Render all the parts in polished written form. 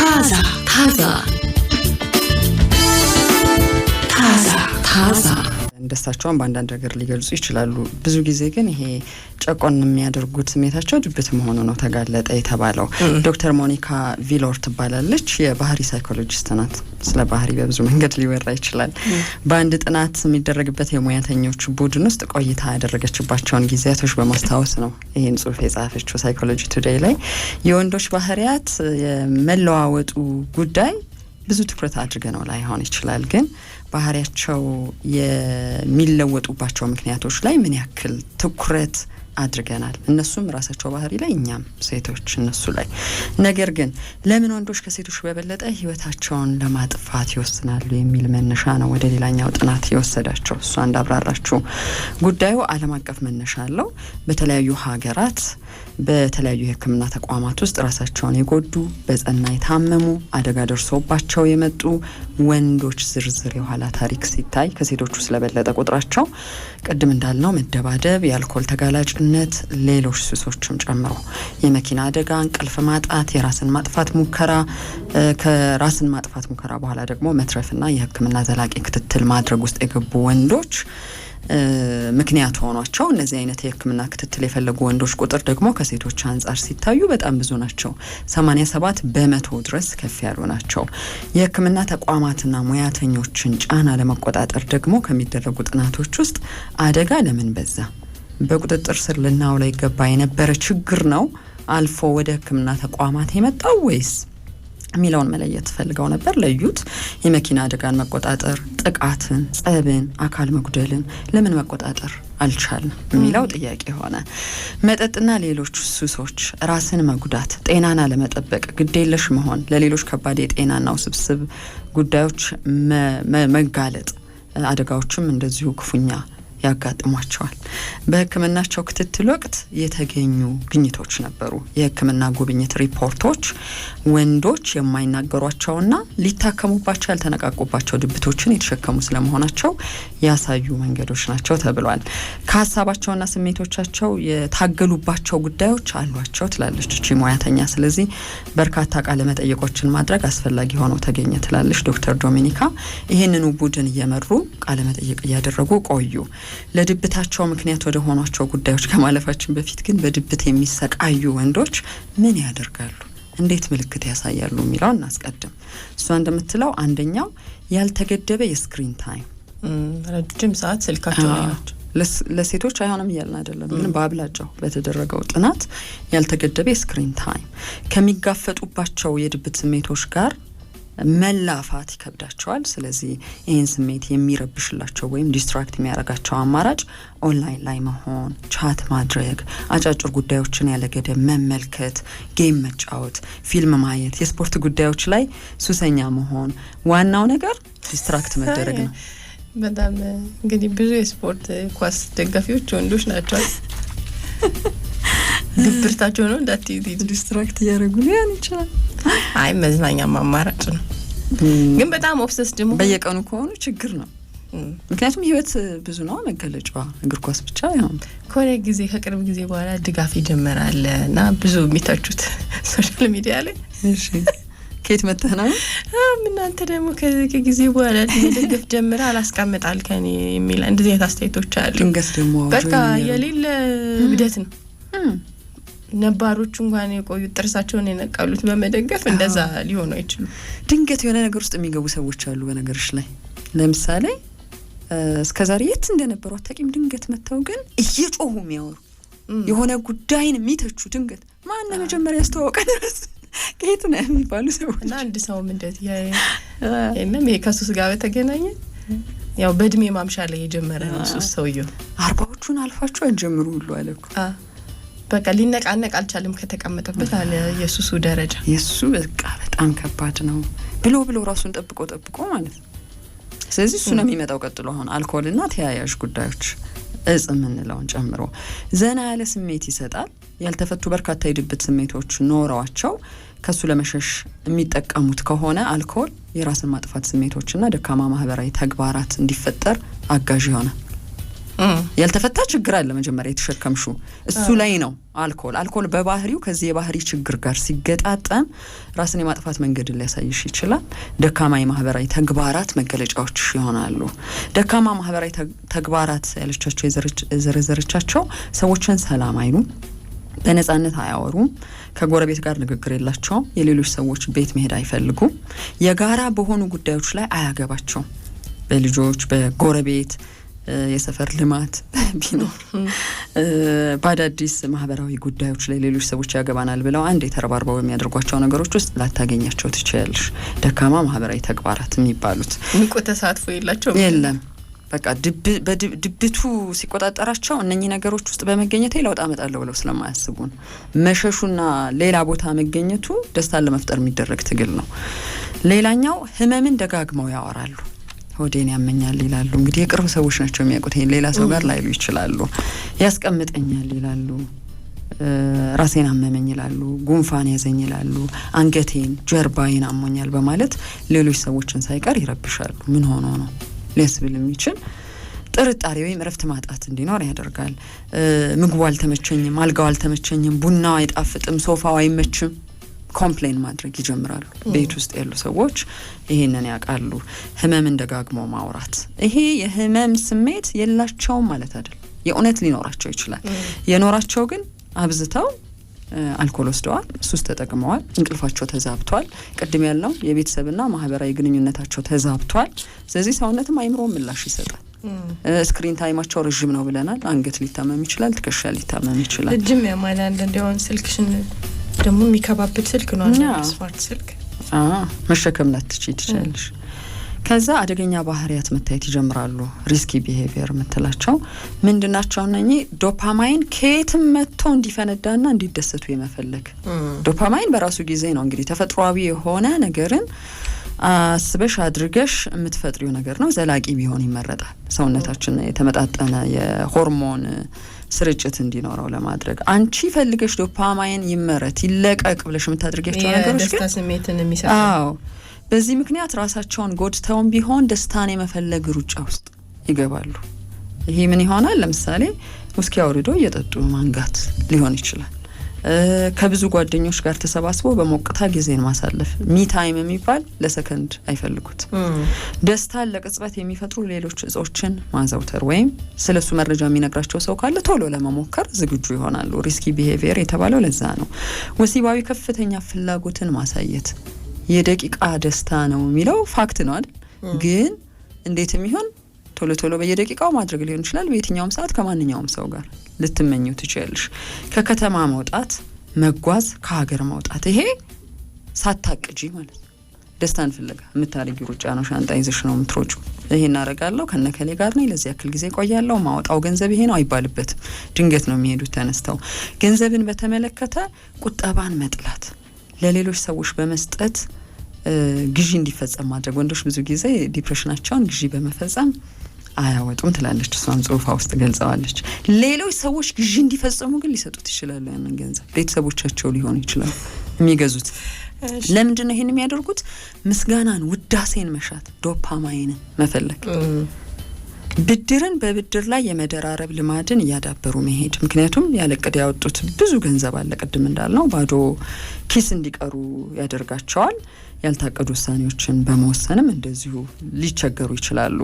ታዛ እንደሳቸውን በአንዳንድ ነገር ሊገልጹ ይችላሉ። ብዙ ጊዜ ግን ይሄ ጨቆን የሚያደርጉት ስሜታቸው ድብት መሆኑ ነው ተጋለጠ የተባለው። ዶክተር ሞኒካ ቪሎር ትባላለች። የባህሪ ሳይኮሎጂስት ናት። ስለ ባህሪ በብዙ መንገድ ሊወራ ይችላል። በአንድ ጥናት የሚደረግበት የሙያተኞች ቡድን ውስጥ ቆይታ ያደረገችባቸውን ጊዜያቶች በማስታወስ ነው ይህን ጽሁፍ የጻፈችው ሳይኮሎጂ ቱዴይ ላይ። የወንዶች ባህሪያት የመለዋወጡ ጉዳይ ብዙ ትኩረት አድርገነው ላይሆን ይችላል፣ ግን ባህሪያቸው የሚለወጡባቸው ምክንያቶች ላይ ምን ያክል ትኩረት አድርገናል። እነሱም ራሳቸው ባህሪ ላይ፣ እኛም ሴቶች እነሱ ላይ። ነገር ግን ለምን ወንዶች ከሴቶች በበለጠ ህይወታቸውን ለማጥፋት ይወስናሉ የሚል መነሻ ነው ወደ ሌላኛው ጥናት የወሰዳቸው። እሷ እንዳብራራችው ጉዳዩ ዓለም አቀፍ መነሻ አለው። በተለያዩ ሀገራት በተለያዩ የሕክምና ተቋማት ውስጥ ራሳቸውን የጎዱ፣ በጸና የታመሙ፣ አደጋ ደርሶባቸው የመጡ ወንዶች ዝርዝር የኋላ ታሪክ ሲታይ ከሴቶቹ ስለበለጠ ቁጥራቸው ቅድም እንዳልነው መደባደብ፣ የአልኮል ተጋላጭነት፣ ሌሎች ሱሶችም ጨምሮ የመኪና አደጋ፣ እንቅልፍ ማጣት፣ የራስን ማጥፋት ሙከራ፣ ከራስን ማጥፋት ሙከራ በኋላ ደግሞ መትረፍና የሕክምና ዘላቂ ክትትል ማድረግ ውስጥ የገቡ ወንዶች ምክንያት ሆኗቸው እነዚህ አይነት የሕክምና ክትትል የፈለጉ ወንዶች ቁጥር ደግሞ ከሴቶች አንጻር ሲታዩ በጣም ብዙ ናቸው። 87% ድረስ ከፍ ያሉ ናቸው። የሕክምና ተቋማትና ሙያተኞችን ጫና ለመቆጣጠር ደግሞ ከሚደረጉ ጥናቶች ውስጥ አደጋ ለምን በዛ፣ በቁጥጥር ስር ልናውለው ይገባ የነበረ ችግር ነው አልፎ ወደ ሕክምና ተቋማት የመጣው ወይስ የሚለውን መለየት ፈልገው ነበር። ለዩት። የመኪና አደጋን መቆጣጠር፣ ጥቃትን፣ ጸብን፣ አካል መጉደልን ለምን መቆጣጠር አልቻልንም የሚለው ጥያቄ ሆነ። መጠጥና ሌሎች ሱሶች፣ ራስን መጉዳት፣ ጤናን አለመጠበቅ፣ ግዴለሽ መሆን፣ ለሌሎች ከባድ የጤናና ውስብስብ ጉዳዮች መጋለጥ፣ አደጋዎችም እንደዚሁ ክፉኛ ያጋጥሟቸዋል። በሕክምናቸው ክትትል ወቅት የተገኙ ግኝቶች ነበሩ። የሕክምና ጉብኝት ሪፖርቶች ወንዶች የማይናገሯቸውና ሊታከሙባቸው ያልተነቃቁባቸው ድብቶችን የተሸከሙ ስለመሆናቸው ያሳዩ መንገዶች ናቸው ተብሏል። ከሀሳባቸውና ስሜቶቻቸው የታገሉባቸው ጉዳዮች አሏቸው ትላለች እቺ ሙያተኛ። ስለዚህ በርካታ ቃለ መጠይቆችን ማድረግ አስፈላጊ ሆኖ ተገኘ ትላለች ዶክተር ዶሚኒካ። ይህንኑ ቡድን እየመሩ ቃለ መጠይቅ እያደረጉ ቆዩ። ለድብታቸው ምክንያት ወደ ሆኗቸው ጉዳዮች ከማለፋችን በፊት ግን በድብት የሚሰቃዩ ወንዶች ምን ያደርጋሉ፣ እንዴት ምልክት ያሳያሉ የሚለው እናስቀድም። እሷ እንደምትለው አንደኛው ያልተገደበ የስክሪን ታይም፣ ረጅም ሰዓት ስልካቸው ላይ ናቸው። ለሴቶች አይሆንም እያልን አይደለም፣ ግን በአብላጫው በተደረገው ጥናት ያልተገደበ የስክሪን ታይም ከሚጋፈጡባቸው የድብት ስሜቶች ጋር መላፋት ይከብዳቸዋል። ስለዚህ ይህን ስሜት የሚረብሽላቸው ወይም ዲስትራክት የሚያደርጋቸው አማራጭ ኦንላይን ላይ መሆን፣ ቻት ማድረግ፣ አጫጭር ጉዳዮችን ያለገደብ መመልከት፣ ጌም መጫወት፣ ፊልም ማየት፣ የስፖርት ጉዳዮች ላይ ሱሰኛ መሆን። ዋናው ነገር ዲስትራክት መደረግ ነው። በጣም እንግዲህ ብዙ የስፖርት ኳስ ደጋፊዎች ወንዶች ናቸው። ድብርታቸው ነው እንዳትይዝ ዲስትራክት እያደረጉ ሊሆን ይችላል። አይ መዝናኛ አማራጭ ነው። ግን በጣም ኦብሰስ ደግሞ በየቀኑ ከሆኑ ችግር ነው። ምክንያቱም ህይወት ብዙ ነው። መገለጫዋ እግር ኳስ ብቻ አይሆን። ከሆነ ጊዜ ከቅርብ ጊዜ በኋላ ድጋፍ ይጀምራል እና ብዙ የሚታቹት ሶሻል ሚዲያ ላይ እሺ ከየት መተህ ነው? እናንተ ደግሞ ከጊዜ በኋላ ድጋፍ ጀምራ አላስቀምጣል ከኔ የሚል እንደዚህ አስተያየቶች አሉ። ድንገት ደግሞ በቃ የሌለ ውደት ነው። ነባሮቹ እንኳን የቆዩ ጥርሳቸውን የነቀሉት በመደገፍ እንደዛ ሊሆኑ አይችሉም። ድንገት የሆነ ነገር ውስጥ የሚገቡ ሰዎች አሉ። በነገርሽ ላይ ለምሳሌ እስከዛሬ የት እንደነበሩ አታውቂም። ድንገት መተው ግን እየጮሁ የሚያወሩ የሆነ ጉዳይን የሚተቹ ድንገት ማን መጀመሪያ ያስተዋወቀን ድረስ ከየት ነው የሚባሉ ሰዎች እና አንድ ሰው እንደት የለም ይሄ ከሱስ ጋር በተገናኘ ያው በእድሜ ማምሻ ላይ የጀመረ ነው ሱስ ሰውየው 40ዎቹን አልፋቸው አንጀምሩ ሁሉ አለኩ። በቃ ሊነቃነቅ አልቻለም ከተቀመጠበት አለ የሱሱ ደረጃ። የሱ በቃ በጣም ከባድ ነው ብሎ ራሱን ጠብቆ ማለት ነው። ስለዚህ እሱ ነው የሚመጣው ቀጥሎ አሁን አልኮልና ተያያዥ ጉዳዮች እጽ የምንለውን ጨምሮ ዘና ያለ ስሜት ይሰጣል። ያልተፈቱ በርካታ የድብት ስሜቶች ኖረዋቸው ከሱ ለመሸሽ የሚጠቀሙት ከሆነ አልኮል የራስን ማጥፋት ስሜቶችና ደካማ ማህበራዊ ተግባራት እንዲፈጠር አጋዥ ይሆናል። ያልተፈታ ችግር አለ መጀመሪያ የተሸከምሹ እሱ ላይ ነው። አልኮል በባህሪው ከዚህ የባህሪ ችግር ጋር ሲገጣጠም ራስን የማጥፋት መንገድን ሊያሳይሽ ይችላል። ደካማ የማህበራዊ ተግባራት መገለጫዎች ይሆናሉ። ደካማ ማህበራዊ ተግባራት ያለቻቸው የዘረዘረቻቸው ሰዎችን ሰላም አይሉም፣ በነጻነት አያወሩም፣ ከጎረቤት ጋር ንግግር የላቸውም፣ የሌሎች ሰዎች ቤት መሄድ አይፈልጉም፣ የጋራ በሆኑ ጉዳዮች ላይ አያገባቸውም። በልጆች በጎረቤት የሰፈር ልማት ቢኖር በአዳዲስ ማህበራዊ ጉዳዮች ላይ ሌሎች ሰዎች ያገባናል ብለው አንድ የተረባርበው የሚያደርጓቸው ነገሮች ውስጥ ላታገኛቸው ትችያለሽ። ደካማ ማህበራዊ ተግባራት የሚባሉት ንቁ ተሳትፎ የለም። በቃ ድብቱ ሲቆጣጠራቸው እነኚህ ነገሮች ውስጥ በመገኘት ለውጥ አመጣለሁ ብለው ስለማያስቡን መሸሹና ሌላ ቦታ መገኘቱ ደስታን ለመፍጠር የሚደረግ ትግል ነው። ሌላኛው ህመምን ደጋግመው ያወራሉ። ሆዴን ያመኛል ይላሉ። እንግዲህ የቅርብ ሰዎች ናቸው የሚያውቁት። ሌላ ሰው ጋር ላይሉ ይችላሉ። ያስቀምጠኛል ይላሉ። ራሴን አመመኝ ይላሉ። ጉንፋን ያዘኝ ይላሉ። አንገቴን፣ ጀርባዬን አሞኛል በማለት ሌሎች ሰዎችን ሳይቀር ይረብሻሉ። ምን ሆኖ ነው ሊያስብል የሚችል ጥርጣሬ ወይም እረፍት ማጣት እንዲኖር ያደርጋል። ምግቡ አልተመቸኝም፣ አልጋው አልተመቸኝም፣ ቡናው አይጣፍጥም፣ ሶፋው አይመችም ኮምፕሌን ማድረግ ይጀምራሉ። ቤት ውስጥ ያሉ ሰዎች ይሄንን ያውቃሉ። ህመምን ደጋግሞ ማውራት፣ ይሄ የህመም ስሜት የላቸውም ማለት አይደል። የእውነት ሊኖራቸው ይችላል። የኖራቸው ግን አብዝተው አልኮል ወስደዋል፣ ሱስ ተጠቅመዋል፣ እንቅልፋቸው ተዛብቷል፣ ቅድም ያልነው የቤተሰብና ማህበራዊ ግንኙነታቸው ተዛብቷል። ስለዚህ ሰውነትም አይምሮም ምላሽ ይሰጣል። ስክሪን ታይማቸው ረጅም ነው ብለናል። አንገት ሊታመም ይችላል፣ ትከሻ ሊታመም ይችላል። ረጅም ያማለ እንደሆነ ስልክሽን ደግሞ የሚከባብድ ስልክ ነው ስማርት ስልክ መሸከም ላትችይ ትችላለሽ። ከዛ አደገኛ ባህሪያት መታየት ይጀምራሉ። ሪስኪ ቢሄቪየር የምትላቸው ምንድናቸው? እነኚህ ዶፓማይን ከየትም መጥቶ እንዲፈነዳና እንዲደሰቱ የመፈለግ ዶፓማይን በራሱ ጊዜ ነው እንግዲህ ተፈጥሯዊ የሆነ ነገርን አስበሽ አድርገሽ የምትፈጥሪው ነገር ነው። ዘላቂ ቢሆን ይመረጣል። ሰውነታችን የተመጣጠነ የሆርሞን ስርጭት እንዲኖረው ለማድረግ አንቺ ፈልገሽ ዶፓማይን ይመረት ይለቀቅ ብለሽ የምታደርጊያቸው ነገሮች ግን ደስታ ስሜትን የሚሰጣው በዚህ ምክንያት ራሳቸውን ጎድተውም ቢሆን ደስታን የመፈለግ ሩጫ ውስጥ ይገባሉ። ይሄ ምን ይሆናል? ለምሳሌ ውስኪ አውርዶ እየጠጡ ማንጋት ሊሆን ይችላል። ከብዙ ጓደኞች ጋር ተሰባስበው በሞቅታ ጊዜን ማሳለፍ፣ ሚ ታይም የሚባል ለሰከንድ አይፈልጉት። ደስታን ለቅጽበት የሚፈጥሩ ሌሎች እጾችን ማዘውተር ወይም ስለሱ መረጃ የሚነግራቸው ሰው ካለ ቶሎ ለመሞከር ዝግጁ ይሆናሉ። ሪስኪ ቢሄቪየር የተባለው ለዛ ነው። ወሲባዊ ከፍተኛ ፍላጎትን ማሳየት የደቂቃ ደስታ ነው የሚለው ፋክት ነው አይደል? ግን እንዴትም ይሁን ቶሎ በየደቂቃው ማድረግ ሊሆን ይችላል። በየትኛውም ሰዓት ከማንኛውም ሰው ጋር ልትመኙ ትችያለሽ። ከከተማ መውጣት፣ መጓዝ፣ ከሀገር መውጣት፣ ይሄ ሳታቅጂ ማለት ነው። ደስታን ፍለጋ የምታደርጊው ሩጫ ነው። ሻንጣ ይዘሽ ነው የምትሮጩ። ይሄን አደርጋለሁ ከነከሌ ጋር ነኝ፣ ለዚህ ያክል ጊዜ ቆያለሁ፣ ማውጣው ገንዘብ ይሄ ነው አይባልበትም። ድንገት ነው የሚሄዱት ተነስተው። ገንዘብን በተመለከተ ቁጠባን መጥላት፣ ለሌሎች ሰዎች በመስጠት ግዢ እንዲፈጸም ማድረግ። ወንዶች ብዙ ጊዜ ዲፕሬሽናቸውን ግዢ በመፈጸም አያወጡም ትላለች። እሷም ጽሁፋ ውስጥ ገልጸዋለች። ሌሎች ሰዎች ግዢ እንዲፈጸሙ ግን ሊሰጡት ይችላሉ። ያንን ገንዘብ ቤተሰቦቻቸው ሊሆኑ ይችላሉ የሚገዙት። ለምንድን ነው ይሄን የሚያደርጉት? ምስጋናን፣ ውዳሴን መሻት፣ ዶፓማይንን መፈለግ። ብድርን በብድር ላይ የመደራረብ ልማድን እያዳበሩ መሄድ። ምክንያቱም ያለቅድ ያወጡት ብዙ ገንዘብ አለ። ቅድም እንዳልነው ባዶ ኪስ እንዲቀሩ ያደርጋቸዋል። ያልታቀዱ ውሳኔዎችን በመወሰንም እንደዚሁ ሊቸገሩ ይችላሉ።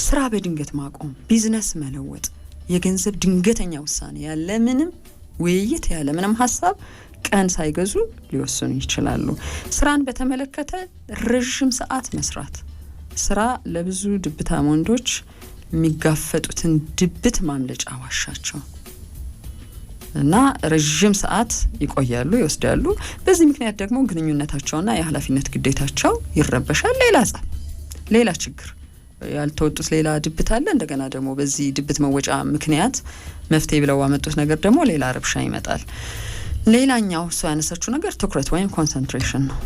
ስራ በድንገት ማቆም፣ ቢዝነስ መለወጥ፣ የገንዘብ ድንገተኛ ውሳኔ ያለ ምንም ውይይት ያለ ምንም ሀሳብ ቀን ሳይገዙ ሊወስኑ ይችላሉ። ስራን በተመለከተ ረዥም ሰዓት መስራት። ስራ ለብዙ ድብታም ወንዶች የሚጋፈጡትን ድብት ማምለጫ ዋሻቸው እና ረዥም ሰዓት ይቆያሉ፣ ይወስዳሉ። በዚህ ምክንያት ደግሞ ግንኙነታቸውና የኃላፊነት ግዴታቸው ይረበሻል። ሌላ ጸብ፣ ሌላ ችግር፣ ያልተወጡት ሌላ ድብት አለ። እንደገና ደግሞ በዚህ ድብት መወጫ ምክንያት መፍትሄ ብለው ያመጡት ነገር ደግሞ ሌላ ረብሻ ይመጣል። ሌላኛው እሷ ያነሳችው ነገር ትኩረት ወይም ኮንሰንትሬሽን ነው።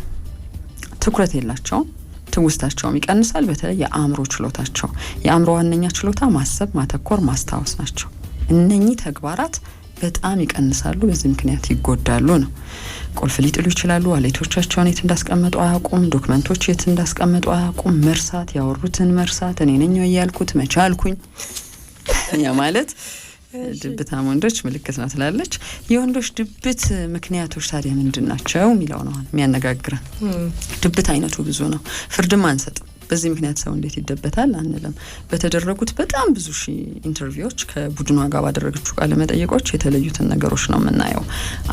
ትኩረት የላቸውም። ትውስታቸውም ይቀንሳል። በተለይ የአእምሮ ችሎታቸው፣ የአእምሮ ዋነኛ ችሎታ ማሰብ፣ ማተኮር፣ ማስታወስ ናቸው። እነኚህ ተግባራት በጣም ይቀንሳሉ። በዚህ ምክንያት ይጎዳሉ ነው። ቁልፍ ሊጥሉ ይችላሉ። ዋሌቶቻቸውን የት እንዳስቀመጡ አያውቁም። ዶክመንቶች የት እንዳስቀመጡ አያውቁም። መርሳት፣ ያወሩትን መርሳት፣ እኔ ነኝ ያልኩት መቻልኩኝ ያ ማለት ድብታም ወንዶች ምልክት ነው ትላለች። የወንዶች ድብት ምክንያቶች ታዲያ ምንድን ናቸው የሚለው ነው የሚያነጋግረን። ድብት አይነቱ ብዙ ነው። ፍርድም አንሰጥም። በዚህ ምክንያት ሰው እንዴት ይደበታል አንልም። በተደረጉት በጣም ብዙ ሺህ ኢንተርቪዎች ከቡድኗ ጋር ባደረገችው ቃለ መጠይቆች የተለዩትን ነገሮች ነው የምናየው።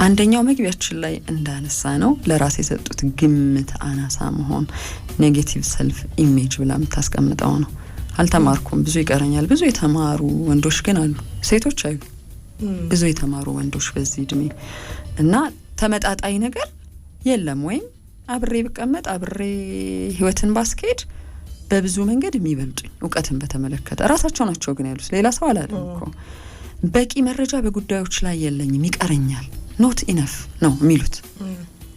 አንደኛው መግቢያችን ላይ እንዳነሳ ነው ለራስ የሰጡት ግምት አናሳ መሆን፣ ኔጌቲቭ ሰልፍ ኢሜጅ ብላ የምታስቀምጠው ነው። አልተማርኩም፣ ብዙ ይቀረኛል። ብዙ የተማሩ ወንዶች ግን አሉ፣ ሴቶች አዩ፣ ብዙ የተማሩ ወንዶች በዚህ እድሜ እና ተመጣጣኝ ነገር የለም። ወይም አብሬ ብቀመጥ አብሬ ህይወትን ባስኬድ በብዙ መንገድ የሚበልጡኝ እውቀትን በተመለከተ ራሳቸው ናቸው ግን ያሉት፣ ሌላ ሰው አላለም እኮ። በቂ መረጃ በጉዳዮች ላይ የለኝም፣ ይቀረኛል፣ ኖት ኢነፍ ነው የሚሉት።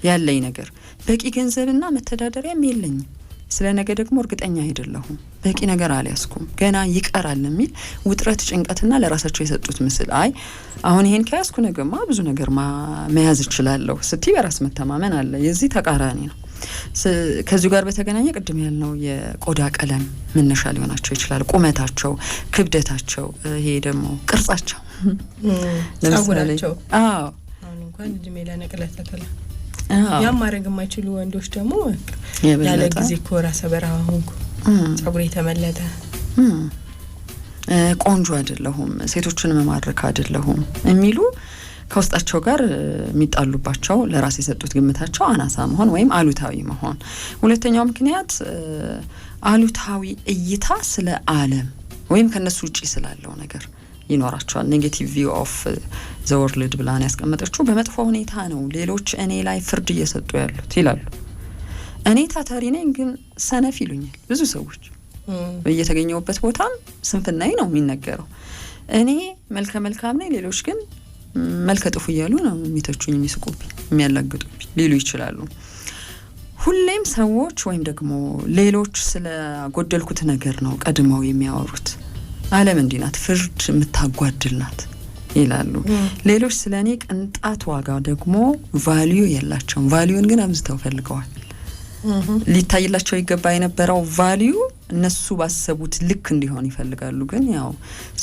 ያለኝ ነገር በቂ ገንዘብና መተዳደሪያም የለኝም፣ ስለ ነገ ደግሞ እርግጠኛ አይደለሁም፣ በቂ ነገር አልያዝኩም፣ ገና ይቀራል የሚል ውጥረት፣ ጭንቀትና ለራሳቸው የሰጡት ምስል። አይ አሁን ይሄን ከያዝኩ ነገማ ብዙ ነገር መያዝ እችላለሁ ስትይ በራስ መተማመን አለ። የዚህ ተቃራኒ ነው። ከዚሁ ጋር በተገናኘ ቅድም ያልነው የቆዳ ቀለም መነሻ ሊሆናቸው ይችላል። ቁመታቸው፣ ክብደታቸው፣ ይሄ ደግሞ ቅርጻቸው፣ ጸጉራቸው። አሁን እንኳን እድሜ ለነቅለ ተከላ ያም ማድረግ የማይችሉ ወንዶች ደግሞ ያለ ጊዜ እኮ ራሰ በረሃ ሆንኩ፣ ጸጉሬ ተመለጠ፣ ቆንጆ አይደለሁም፣ ሴቶችን መማረክ አይደለሁም የሚሉ ከውስጣቸው ጋር የሚጣሉባቸው ለራስ የሰጡት ግምታቸው አናሳ መሆን ወይም አሉታዊ መሆን። ሁለተኛው ምክንያት አሉታዊ እይታ ስለ ዓለም ወይም ከነሱ ውጪ ስላለው ነገር ይኖራቸዋል። ኔጌቲቭ ቪው ኦፍ ዘ ወርልድ ብላን ያስቀመጠችው በመጥፎ ሁኔታ ነው ሌሎች እኔ ላይ ፍርድ እየሰጡ ያሉት ይላሉ። እኔ ታታሪ ነኝ ግን ሰነፍ ይሉኛል ብዙ ሰዎች። በየተገኘውበት ቦታም ስንፍናዬ ነው የሚነገረው። እኔ መልከ መልካም ነኝ፣ ሌሎች ግን መልከ ጥፉ እያሉ ነው የሚተቹኝ፣ የሚስቁብኝ፣ የሚያላግጡብኝ ሊሉ ይችላሉ። ሁሌም ሰዎች ወይም ደግሞ ሌሎች ስለ ጎደልኩት ነገር ነው ቀድመው የሚያወሩት። ዓለም እንዲህ ናት፣ ፍርድ የምታጓድል ናት ይላሉ። ሌሎች ስለ እኔ ቅንጣት ዋጋ ደግሞ ቫልዩ የላቸውም። ቫልዩን ግን አብዝተው ፈልገዋል። ሊታይላቸው ይገባ የነበረው ቫልዩ እነሱ ባሰቡት ልክ እንዲሆን ይፈልጋሉ። ግን ያው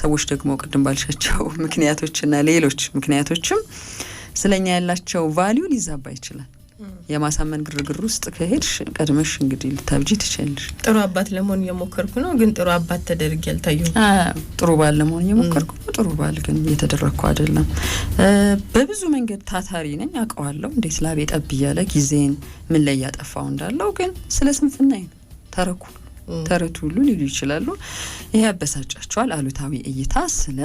ሰዎች ደግሞ ቅድም ባልሻቸው ምክንያቶችና ሌሎች ምክንያቶችም ስለኛ ያላቸው ቫልዩ ሊዛባ ይችላል። የማሳመን ግርግር ውስጥ ከሄድሽ ቀድመሽ እንግዲህ ልታብጂ ትችላለሽ። ጥሩ አባት ለመሆን እየሞከርኩ ነው፣ ግን ጥሩ አባት ተደርጌ አልታየሁም። ጥሩ ባል ለመሆን እየሞከርኩ ነው፣ ጥሩ ባል ግን እየተደረግኩ አይደለም። በብዙ መንገድ ታታሪ ነኝ፣ አውቀዋለሁ እንዴት ላቤ ጠብ እያለ ጊዜን ምን ላይ ያጠፋው እንዳለው። ግን ስለ ስንፍናዬ ተረቱ ሁሉ ሊሉ ይችላሉ። ይሄ ያበሳጫቸዋል። አሉታዊ እይታ ስለ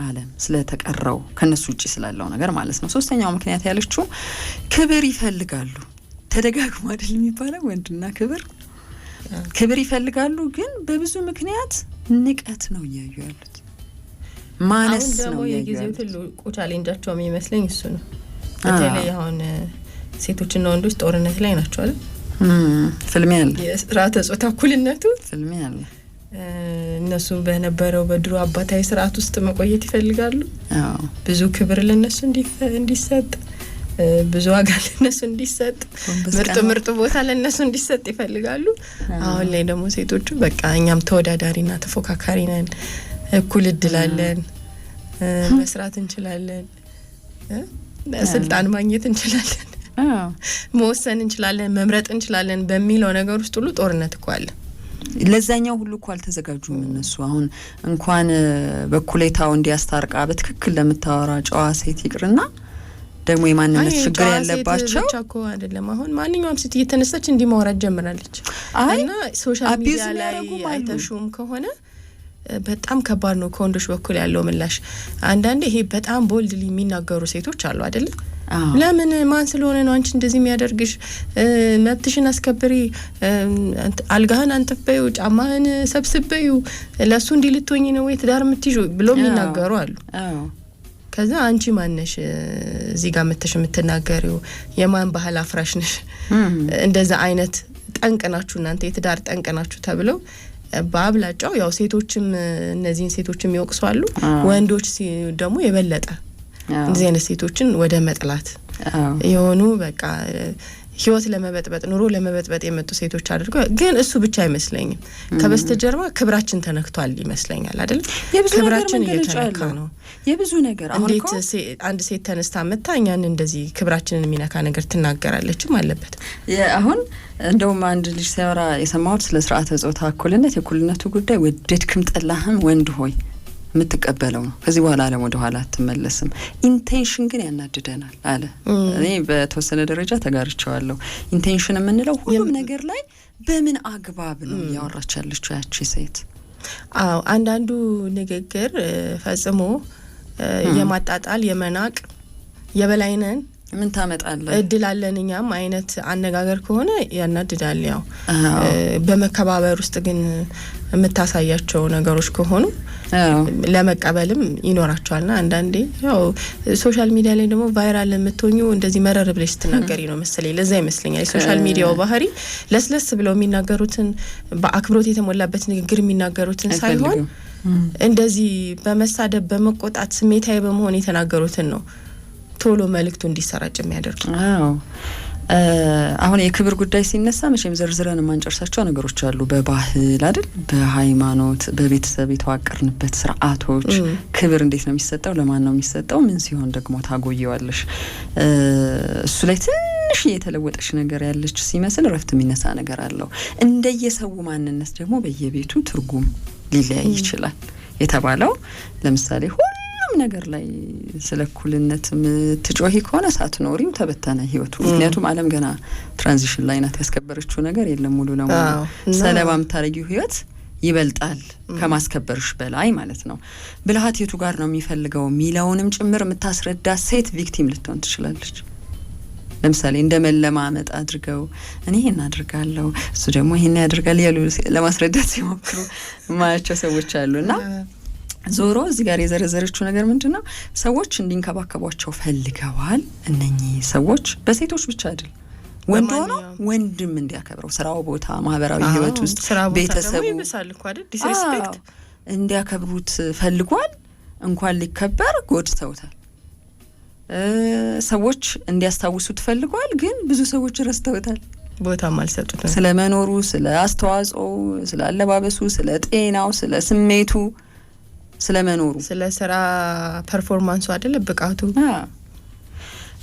ዓለም ስለተቀረው ከነሱ ውጪ ስላለው ነገር ማለት ነው። ሶስተኛው ምክንያት ያለችው ክብር ይፈልጋሉ። ተደጋግሞ አይደል የሚባለው ወንድና ክብር ይፈልጋሉ፣ ግን በብዙ ምክንያት ንቀት ነው እያዩ ያሉት፣ ማነስ ነው እያዩ ያሉት። የጊዜው ትልቁ ቻሌንጃቸው የሚመስለኝ እሱ ነው። በተለይ አሁን ሴቶችና ወንዶች ጦርነት ላይ ናቸው አይደል? ፍልሚያ አለ፣ የስርዓተ ጾታ እኩልነቱ ፍልሚያ አለ። እነሱ በነበረው በድሮ አባታዊ ስርዓት ውስጥ መቆየት ይፈልጋሉ። ብዙ ክብር ለነሱ እንዲሰጥ፣ ብዙ ዋጋ ለነሱ እንዲሰጥ፣ ምርጥ ቦታ ለነሱ እንዲሰጥ ይፈልጋሉ። አሁን ላይ ደግሞ ሴቶቹ በቃ እኛም ተወዳዳሪና ተፎካካሪ ነን፣ እኩል እድል አለን፣ መስራት እንችላለን፣ ስልጣን ማግኘት እንችላለን፣ መወሰን እንችላለን፣ መምረጥ እንችላለን በሚለው ነገር ውስጥ ሁሉ ጦርነት እኮ አለ። ለዛኛው ሁሉ እኮ አልተዘጋጁም እነሱ። አሁን እንኳን በኩሌታው እንዲያስታርቃ በትክክል ለምታወራ ጨዋ ሴት ይቅርና ደግሞ የማንነት ችግር ያለባቸው ብቻ እኮ አይደለም። አሁን ማንኛውም ሴት እየተነሳች እንዲህ ማውራት ጀምራለች እና ሶሻል ሚዲያ ላይ አይተሹም ከሆነ በጣም ከባድ ነው ከወንዶች በኩል ያለው ምላሽ። አንዳንዴ ይሄ በጣም ቦልድሊ የሚናገሩ ሴቶች አሉ አይደል? ለምን ማን ስለሆነ ነው አንቺ እንደዚህ የሚያደርግሽ? መብትሽን አስከብሪ፣ አልጋህን አንጥፈዩ፣ ጫማህን ሰብስበዩ፣ ለሱ እንዲህ ልትሆኚ ነው ወይ ትዳር የምትይዥው ብሎ የሚናገሩ አሉ። ከዛ አንቺ ማነሽ እዚህ ጋር መተሽ የምትናገሪው? የማን ባህል አፍራሽ ነሽ? እንደዛ አይነት ጠንቅናችሁ እናንተ የትዳር ጠንቅናችሁ ተብለው በአብላጫው ያው ሴቶችም እነዚህን ሴቶችም ይወቅሳሉ። ወንዶች ደግሞ የበለጠ እንደዚህ አይነት ሴቶችን ወደ መጥላት የሆኑ በቃ ህይወት ለመበጥበጥ ኑሮ ለመበጥበጥ የመጡ ሴቶች አድርገው ግን እሱ ብቻ አይመስለኝም ከበስተጀርባ ክብራችን ተነክቷል ይመስለኛል አይደል ክብራችን እየተነካ ነው የብዙ ነገር አሁን እንዴት አንድ ሴት ተነስታ መታኛን እንደዚህ ክብራችንን የሚነካ ነገር ትናገራለችም አለበት አሁን እንደውም አንድ ልጅ ሲያወራ የሰማሁት ስለ ስርዓተ ጾታ እኩልነት የእኩልነቱ ጉዳይ ወደድክም ጠላህም ወንድ ሆይ የምትቀበለው ነው ከዚህ በኋላ ዓለም ወደ ኋላ አትመለስም ኢንቴንሽን ግን ያናድደናል አለ እኔ በተወሰነ ደረጃ ተጋርቻለሁ ኢንቴንሽን የምንለው ሁሉም ነገር ላይ በምን አግባብ ነው ያወራች ያለችው ያቺ ሴት አዎ አንዳንዱ ንግግር ፈጽሞ የማጣጣል የመናቅ የበላይነን ምን ታመጣለህ እድል አለንኛም አይነት አነጋገር ከሆነ ያናድዳል ያው በመከባበር ውስጥ ግን የምታሳያቸው ነገሮች ከሆኑ ለመቀበልም ይኖራቸዋልና አንዳንዴ ያው ሶሻል ሚዲያ ላይ ደግሞ ቫይራል የምትሆኙ እንደዚህ መረር ብለሽ ስትናገሪ ነው መሰለኝ ለዛ ይመስለኛል ሶሻል ሚዲያው ባህሪ ለስለስ ብለው የሚናገሩትን በአክብሮት የተሞላበት ንግግር የሚናገሩትን ሳይሆን እንደዚህ በመሳደብ በመቆጣት ስሜታዊ በመሆን የተናገሩትን ነው ቶሎ መልእክቱ እንዲሰራጭ የሚያደርጉ አሁን የክብር ጉዳይ ሲነሳ መቼም ዘርዝረን ማንጨርሳቸው ነገሮች አሉ በባህል አይደል በሃይማኖት በቤተሰብ የተዋቀርንበት ስርዓቶች ክብር እንዴት ነው የሚሰጠው ለማን ነው የሚሰጠው ምን ሲሆን ደግሞ ታጎየዋለሽ እሱ ላይ ትንሽ የተለወጠሽ ነገር ያለች ሲመስል ረፍት የሚነሳ ነገር አለው እንደየሰው ማንነት ደግሞ በየቤቱ ትርጉም ሊለያይ ይችላል የተባለው ለምሳሌ ነገር ላይ ስለ እኩልነት ምትጮሂ ከሆነ ሳትኖሪው ተበተነ ህይወቱ ምክንያቱም ዓለም ገና ትራንዚሽን ላይ ናት ያስከበረችው ነገር የለም ሙሉ ለሙሉ ሰለባ የምታረጊው ህይወት ይበልጣል ከማስከበርሽ በላይ ማለት ነው ብልሃት የቱ ጋር ነው የሚፈልገው ሚላውንም ጭምር የምታስረዳ ሴት ቪክቲም ልትሆን ትችላለች ለምሳሌ እንደመለማመጥ አድርገው እኔ ይሄን አድርጋለሁ እሱ ደግሞ ይሄን ያደርጋል ያሉ ለማስረዳት ሲሞክሩ ማያቸው ሰዎች አሉና ዞሮ እዚህ ጋር የዘረዘረችው ነገር ምንድነው ሰዎች እንዲንከባከቧቸው ፈልገዋል እነኚህ ሰዎች በሴቶች ብቻ አይደል ወንድ ሆኖ ወንድም እንዲያከብረው ስራው ቦታ ማህበራዊ ህይወት ውስጥ ቤተሰቡ ይመስል እኮ አይደል ዲስሪስፔክት እንዲያከብሩት ፈልጓል እንኳን ሊከበር ጎድተውታል ሰዎች እንዲያስታውሱት ፈልጓል ግን ብዙ ሰዎች ረስተውታል ቦታም አልሰጡት ስለ መኖሩ ስለ አስተዋጽኦ ስለ አለባበሱ ስለ ጤናው ስለ ስሜቱ ስለመኖሩ ስለ ስራ ፐርፎርማንሱ አይደል ብቃቱ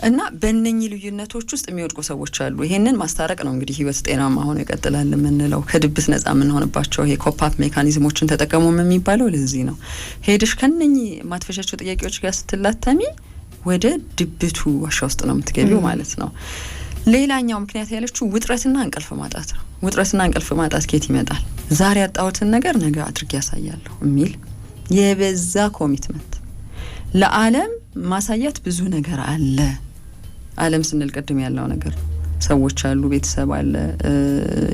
እና በእነኚህ ልዩነቶች ውስጥ የሚወድቁ ሰዎች አሉ ይሄንን ማስታረቅ ነው እንግዲህ ህይወት ጤናማ ሆኖ ይቀጥላል የምንለው ከድብት ነፃ የምንሆንባቸው ይሄ ኮፕ አፕ ሜካኒዝሞችን ተጠቀሙ የሚባለው ለዚህ ነው ሄድሽ ከነኚህ ማትፈሻቸው ጥያቄዎች ጋር ስትላተሚ ወደ ድብቱ ዋሻ ውስጥ ነው የምትገቢው ማለት ነው ሌላኛው ምክንያት ያለችው ውጥረትና እንቅልፍ ማጣት ነው ውጥረትና እንቅልፍ ማጣት ከየት ይመጣል ዛሬ ያጣሁትን ነገር ነገ አድርጌ ያሳያለሁ የሚል የበዛ ኮሚትመንት ለዓለም ማሳያት ብዙ ነገር አለ ዓለም ስንል ቀድም ያለው ነገር ሰዎች አሉ ቤተሰብ አለ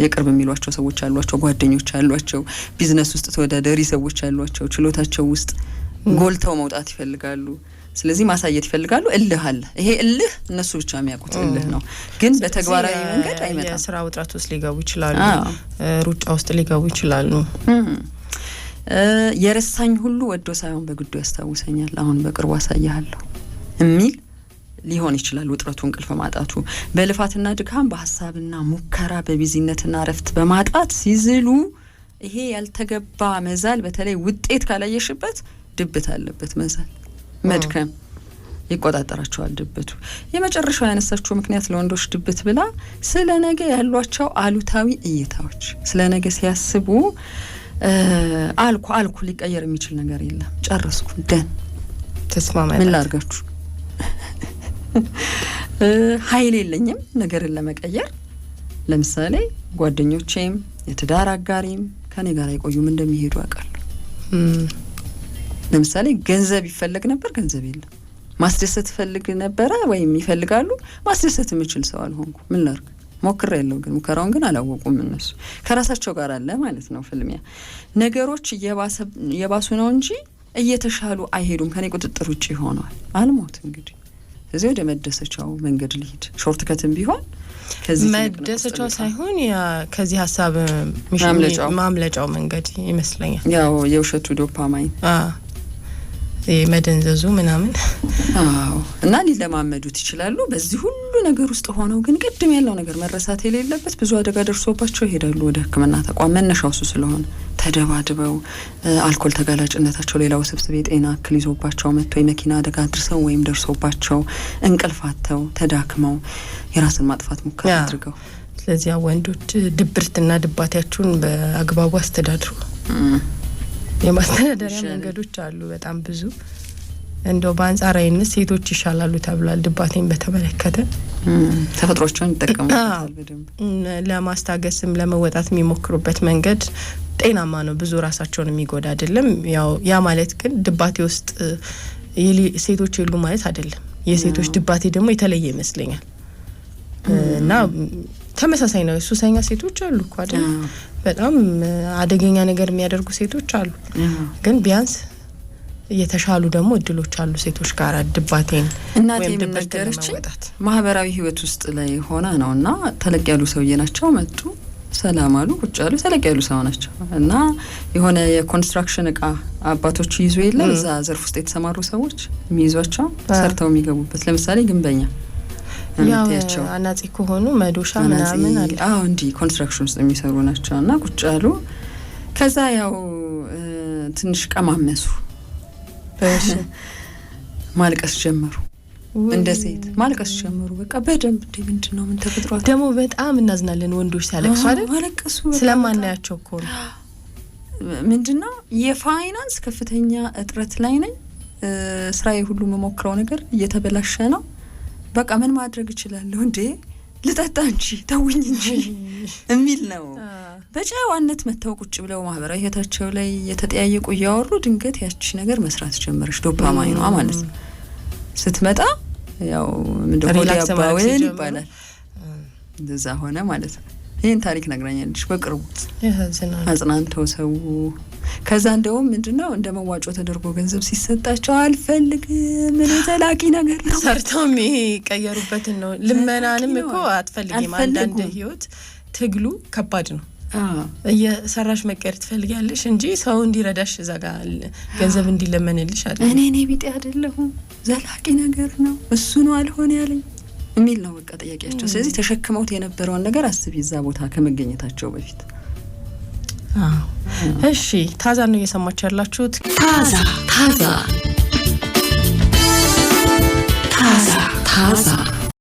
የቅርብ የሚሏቸው ሰዎች አሏቸው ጓደኞች አሏቸው ቢዝነስ ውስጥ ተወዳዳሪ ሰዎች አሏቸው ችሎታቸው ውስጥ ጎልተው መውጣት ይፈልጋሉ ስለዚህ ማሳየት ይፈልጋሉ እልህ አለ ይሄ እልህ እነሱ ብቻ የሚያውቁት እልህ ነው ግን በተግባራዊ መንገድ አይመጣም የስራ ውጥረት ውስጥ ሊገቡ ይችላሉ ሩጫ ውስጥ ሊገቡ ይችላሉ የረሳኝ ሁሉ ወዶ ሳይሆን በግዱ ያስታውሰኛል አሁን በቅርቡ አሳያለሁ የሚል ሊሆን ይችላል ውጥረቱ እንቅልፍ ማጣቱ በልፋትና ድካም በሐሳብና ሙከራ በቢዚነትና ረፍት በማጣት ሲዝሉ ይሄ ያልተገባ መዛል በተለይ ውጤት ካላየሽበት ድብት አለበት መዛል መድከም ይቆጣጣራቸዋል ድብቱ የመጨረሻው ያነሳችው ምክንያት ለወንዶች ድብት ብላ ስለ ነገ ያሏቸው አሉታዊ እይታዎች ስለ ነገ ሲያስቡ አልኩ ሊቀየር የሚችል ነገር የለም ጨረስኩ ደን ተስማማኝ ምን ላርጋችሁ ኃይል የለኝም ነገርን ለመቀየር ለምሳሌ ጓደኞቼም የትዳር አጋሪም ከኔ ጋር አይቆዩም እንደሚሄዱ አውቃለሁ ለምሳሌ ገንዘብ ይፈልግ ነበር ገንዘብ የለም ማስደሰት ፈልግ ነበር ወይም ይፈልጋሉ ማስደሰት የምችል ሰው አልሆንኩ ምን ላርግ ሞክሬ ያለው ግን ሙከራውን ግን አላወቁም እነሱ ከራሳቸው ጋር አለ ማለት ነው ፍልሚያ ነገሮች እየባሱ ነው እንጂ እየተሻሉ አይሄዱም ከኔ ቁጥጥር ውጪ ሆነዋል አልሞት እንግዲህ እዚህ ወደ መደሰቻው መንገድ ልሂድ ሾርት ከትም ቢሆን ከዚህ መደሰቻው ሳይሆን ያ ከዚህ ሐሳብ ማምለጫው መንገድ ይመስለኛል ያው የውሸቱ ዶፓማይን መደንዘዙ ምናምን እና ሊለማመዱት ይችላሉ በዚህ ሁሉ ነገር ውስጥ ሆነው ግን ቅድም ያለው ነገር መረሳት የሌለበት ብዙ አደጋ ደርሶባቸው ይሄዳሉ ወደ ሕክምና ተቋም መነሻው እሱ ስለሆነ ተደባድበው አልኮል ተጋላጭነታቸው ሌላው ስብስብ የጤና እክል ይዞባቸው መጥቶ የመኪና አደጋ አድርሰው ወይም ደርሶባቸው እንቅልፋተው ተዳክመው የራስን ማጥፋት ሙከራ አድርገው ስለዚህ ወንዶች ድብርትና ድባቴያችሁን በአግባቡ አስተዳድሩ። የማስተዳደሪያ መንገዶች አሉ በጣም ብዙ። እንደው በአንጻራዊነት ሴቶች ይሻላሉ ተብሏል ድባቴን በተመለከተ። ተፈጥሮቸውን ይጠቀሙበታል በደንብ ለማስታገስም ለመወጣት የሚሞክሩበት መንገድ ጤናማ ነው፣ ብዙ ራሳቸውን የሚጎዳ አይደለም። ያው ያ ማለት ግን ድባቴ ውስጥ ሴቶች የሉ ማለት አይደለም። የሴቶች ድባቴ ደግሞ የተለየ ይመስለኛል እና ተመሳሳይ ነው። ሱሰኛ ሴቶች አሉ እኮ አይደል? በጣም አደገኛ ነገር የሚያደርጉ ሴቶች አሉ። ግን ቢያንስ የተሻሉ ደግሞ እድሎች አሉ ሴቶች ጋር ድባቴን ወይም ድብርትን ለማውጣት። ማህበራዊ ህይወት ውስጥ ላይ ሆና ነውና ተለቅ ያሉ ሰውዬ ናቸው መጡ ሰላም አሉ ቁጭ ያሉ ተለቅ ያሉ ሰው ናቸው እና የሆነ የኮንስትራክሽን እቃ አባቶች ይዙ የለ እዛ ዘርፍ ውስጥ የተሰማሩ ሰዎች የሚይዟቸው ሰርተው የሚገቡበት ለምሳሌ ግንበኛ ያው አናጺ ከሆኑ መዶሻ ምናምን አለ። እንዲ ኮንስትራክሽን ውስጥ የሚሰሩ ናቸው እና ቁጭ ያሉ ከዛ ያው ትንሽ ቀማመሱ ማልቀስ ጀመሩ። እንደ ሴት ማልቀስ ጀመሩ። በቃ በደንብ እንደ ምንድነው ምን ተፈጥሯል? ደግሞ በጣም እናዝናለን ወንዶች ሲያለቅሱ አይደል? ማለቀሱ ስለማናያቸው እኮ ነው። ምንድነው የፋይናንስ ከፍተኛ እጥረት ላይ ነኝ፣ ስራዬ ሁሉ መሞክረው ነገር እየተበላሸ ነው፣ በቃ ምን ማድረግ እችላለሁ እንዴ ልጠጣ እንጂ ተውኝ እንጂ የሚል ነው። በጨዋነት መተው ቁጭ ብለው ማህበራዊ ህይወታቸው ላይ የተጠያየቁ እያወሩ ድንገት ያቺ ነገር መስራት ጀመረች። ዶፓማይኗ ማለት ነው ስትመጣ ያው ምንድነው ያባወል ይባላል እንደዛ ሆነ ማለት ነው። ይሄን ታሪክ ነግራኛለች በቅርቡ አጽናንተው ሰው ከዛ እንደውም ምንድነው እንደመዋጮ ተደርጎ ገንዘብ ሲሰጣቸው አልፈልግም ምን ተላቂ ነገር ነው ሰርተው የሚቀየሩበትን ነው። ልመናንም እኮ አትፈልጊም። አንዳንድ ህይወት ትግሉ ከባድ ነው። እየሰራሽ መቀየር ትፈልጊያለሽ እንጂ ሰው እንዲረዳሽ እዛ ጋር ገንዘብ እንዲለመንልሽ አይደል። እኔ ቢጤ አይደለሁም ዘላቂ ነገር ነው እሱ ነው አልሆነ ያለኝ የሚል ነው በቃ ጥያቄያቸው። ስለዚህ ተሸክመውት የነበረውን ነገር አስቢ እዛ ቦታ ከመገኘታቸው በፊት። እሺ ታዛ ነው እየሰማችሁ ያላችሁት። ታዛ